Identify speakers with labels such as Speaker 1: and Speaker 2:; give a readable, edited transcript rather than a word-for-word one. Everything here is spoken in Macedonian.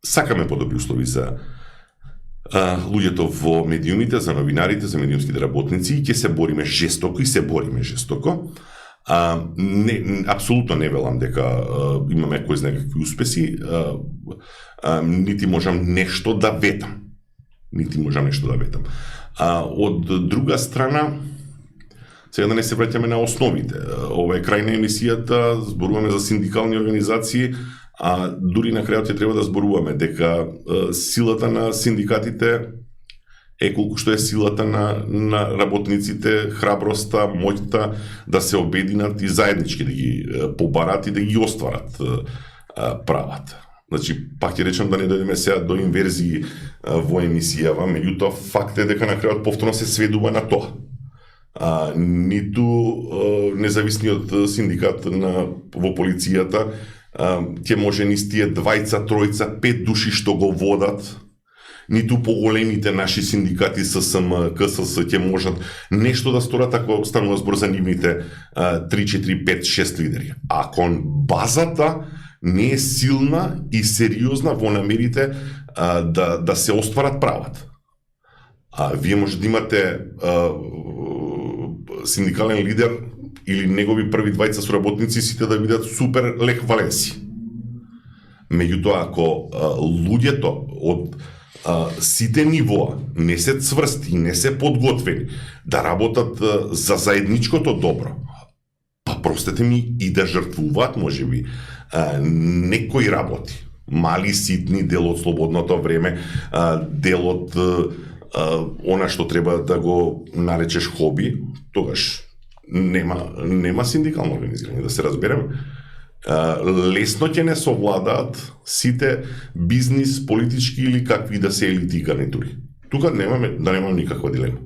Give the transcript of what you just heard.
Speaker 1: сакаме подобри услови за луѓето во медиумите, за новинарите, за медиумските работници и ќе се бориме жестоко апсолутно не велам дека имаме кој знае какви успеси, нити можам нешто да ветам. Од друга страна, сега да не се враќаме на основите. Ова е крај на емисијата, зборуваме за синдикални организации, а дури на крајот ќе треба да зборуваме дека силата на синдикатите е колку што е силата на работниците, храброста, моќта да се обединат и заеднички да ги побарат и да ги остварат правата. Значи, пак ќе речам да не дојдеме сега до инверзии во емисијава, меѓутоа факт е дека на крајот повторно се сведува на тоа. Ниту независниот синдикат во полицијата ќе може ни тие 2, 3, 5 души што го водат, ниту поголемите наши синдикати ССМ, КСС ќе можат нешто да сторат ако станува збор за нивните 3, 4, 5, 6 лидери. Ако базата не е силна и сериозна во намерите да се остварат правата. Вие може да имате синдикален лидер или негови први 2 соработници сите да бидат супер Лех Валенси. Меѓутоа, ако луѓето од сите нивоа не се цврсти, не се подготвени да работат за заедничкото добро, простете ми, и да жртвуваат можеби некои работи, мали, ситни, дел од слободното време, дел од она што треба да го наречеш хоби, тогаш нема синдикално организирање, да се разбереме. Лесно ќе не совладаат сите бизнис, политички или какви да се елити гарнитури. Тука да немаме никаква дилема.